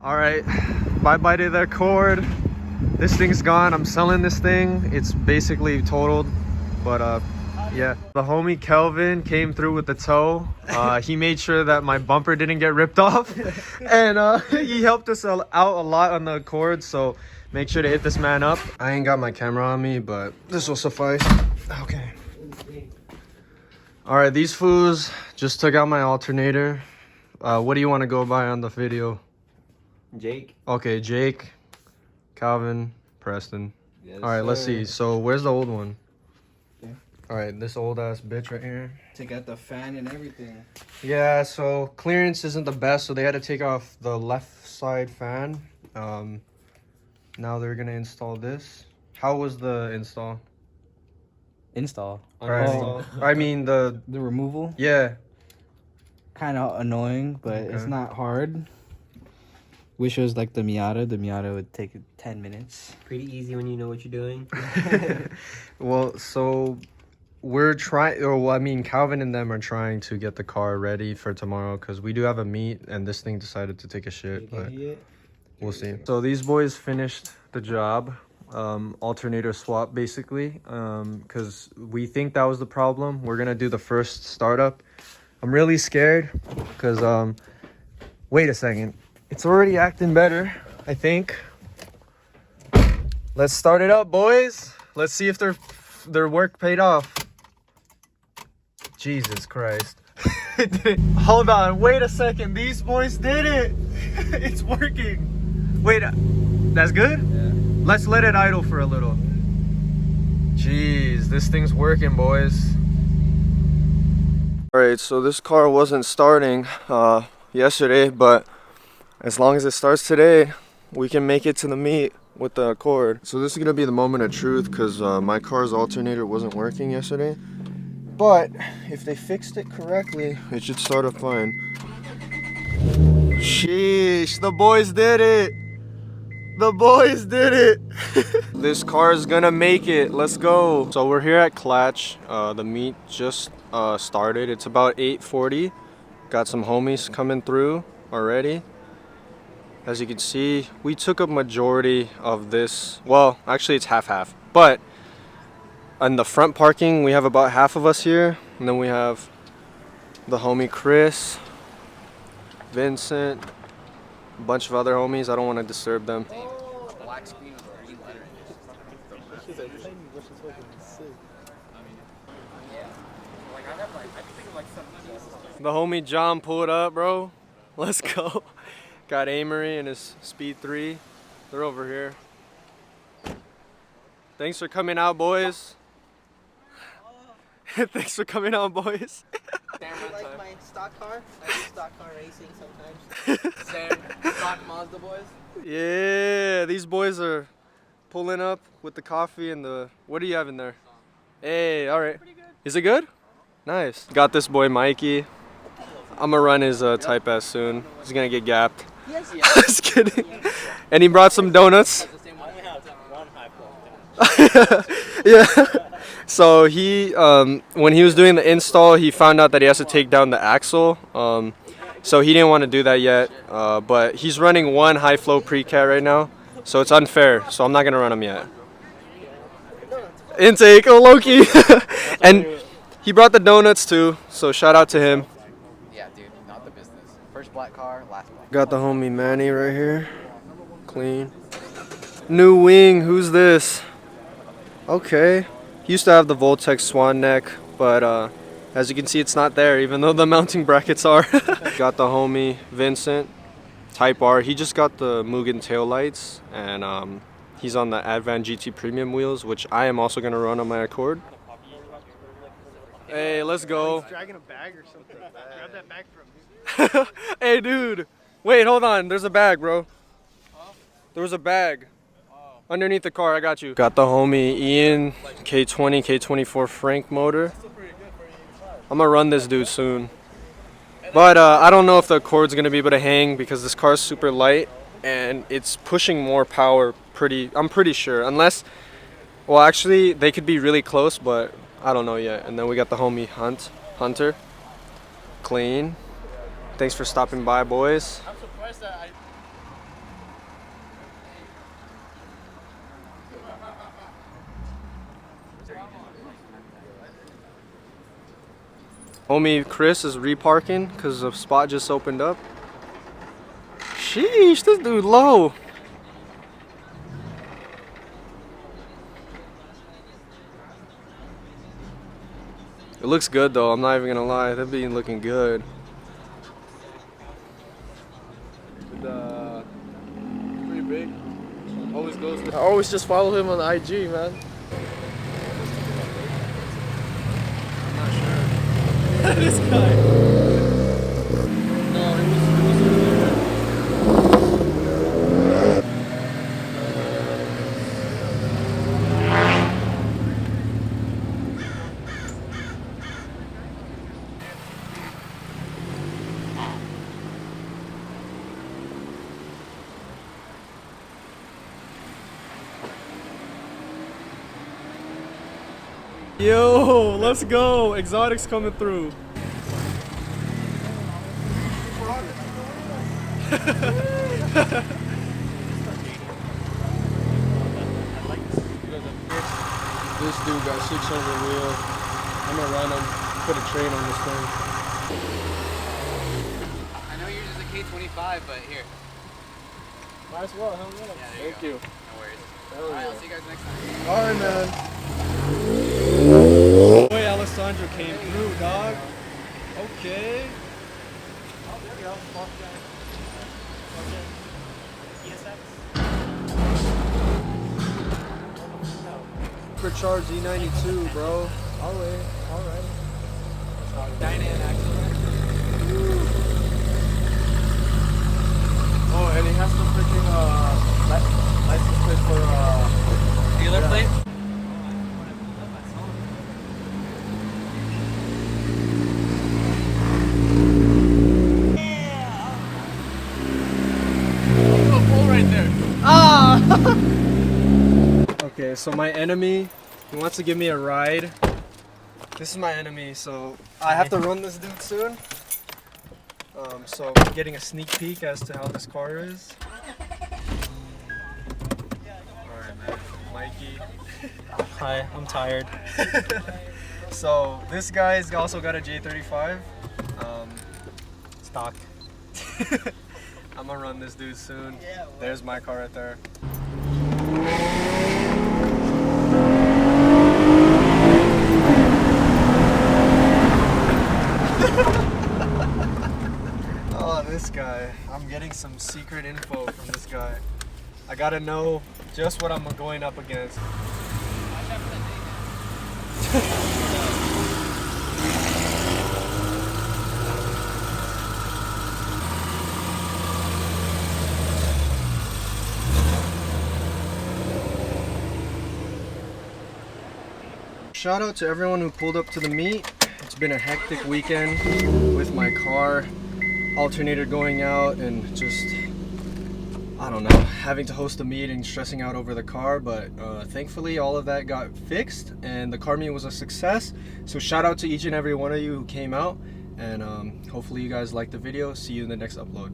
All right, bye-bye to the cord. This thing's gone. I'm selling this thing. It's basically totaled, but yeah. The homie Kelvin came through with the tow. He made sure that my bumper didn't get ripped off, and he helped us out a lot on the cord. So make sure to hit this man up. I ain't got my camera on me, but this will suffice. Okay. All right, these fools just took out my alternator. What do you want to go by on the video? Jake. Okay, Jake, Calvin, Preston. Yes, all right, let's sir. see. So where's the old one? Yeah. All right, this old ass bitch right here. Take out the fan and everything. Yeah, so clearance isn't the best, so they had to take off the left side fan. Now they're gonna install this. How was the install? Install. Right. I mean the removal. Yeah. Kind of annoying, but it's not hard. Wish it was like the Miata. The Miata would take 10 minutes. Pretty easy when you know what you're doing. Well, so we're trying, or well, I mean, Calvin and them are trying to get the car ready for tomorrow because we do have a meet, and this thing decided to take a shit, but we'll see. So these boys finished the job, alternator swap basically, because we think that was the problem. We're gonna do the first startup. I'm really scared because wait a second. It's already acting better, I think. Let's start it up, boys. Let's see if their work paid off. Jesus Christ. Hold on, wait a second. These boys did it. It's working. Wait, that's good? Yeah. Let's let it idle for a little. Jeez, this thing's working, boys. All right, so this car wasn't starting yesterday, but as long as it starts today, we can make it to the meet with the Accord. So this is gonna be the moment of truth because my car's alternator wasn't working yesterday. But if they fixed it correctly, it should start up fine. Sheesh, the boys did it. The boys did it. This car is gonna make it. Let's go. So we're here at Klatch. The meet just started. It's about 8:40. Got some homies coming through already. As you can see, we took a majority of this. Well, actually it's half-half. But in the front parking, we have about half of us here. And then we have the homie Chris, Vincent, a bunch of other homies. I don't want to disturb them. The homie John pulled up, bro. Let's go. Got Amory and his Speed 3. They're over here. Thanks for coming out, boys. Thanks for coming out, boys. You like my stock car? I do stock car racing sometimes. Sam, stock Mazda boys. Yeah, these boys are pulling up with the coffee and the... What do you have in there? Hey, all right. Pretty good. Is it good? Nice. Got this boy Mikey. I'm gonna run his Type S soon. He's gonna get gapped. Yes, Just kidding. And he brought some donuts. Yeah. So he, when he was doing the install, he found out that he has to take down the axle. So he didn't want to do that yet. But he's running one high flow pre-cat right now. So it's unfair. So I'm not gonna run him yet. Intake, oh Loki. And he brought the donuts too. So shout out to him. Yeah, dude, not the business. First black car, last black. Got the homie Manny right here. Clean. New wing, who's this? Okay. He used to have the Voltex Swan neck, but as you can see, it's not there, even though the mounting brackets are. Got the homie Vincent, Type R. He just got the Mugen taillights, and he's on the Advan GT Premium wheels, which I am also going to run on my Accord. Hey, let's go. Dragging a bag or something. Grab that bag from me. Hey, dude. Wait, hold on. There's a bag, bro. There was a bag. Underneath the car, I got you. Got the homie Ian K20, K24 Frank motor. I'm gonna run this dude soon. But I don't know if the Accord's gonna be able to hang because this car's super light and it's pushing more power I'm pretty sure. Unless, well actually they could be really close, but I don't know yet. And then we got the homie Hunter. Clean. Thanks for stopping by, boys. I'm surprised that Homie Chris is reparking because the spot just opened up. Sheesh, this dude low. It looks good though, I'm not even gonna lie. That being looking good. Pretty big. Always goes. I always just follow him on the IG, man. I'm not sure. This guy. No, it was earlier. Yo, let's go. Exotics coming through. This dude got 600 wheel. I'm gonna run him, put a train on this thing. I know yours is a K25, but here. Might as well, hell yeah. Yeah, Thank you. No worries. Hell Alright, yeah. I'll see you guys next time. Alright, man. Boy, Alessandro came through, dog. Okay. Oh, there we go. Supercharged E92, bro. Alright, alright. Dynamic axle. Oh, and he has the freaking license plate for Dealer plate? Okay, so my enemy, he wants to give me a ride. This is my enemy, so I have to run this dude soon. So I'm getting a sneak peek as to how this car is. Alright, man. Mikey. Hi, I'm tired. So this guy's also got a J35. Stock. I'm gonna run this dude soon. There's my car right there. Oh, this guy. I'm getting some secret info from this guy. I gotta know just what I'm going up against. Shout out to everyone who pulled up to the meet. It's been a hectic weekend with my car, alternator going out, and just, I don't know, having to host a meet and stressing out over the car, but thankfully all of that got fixed and the car meet was a success. So shout out to each and every one of you who came out, and hopefully you guys liked the video. See you in the next upload.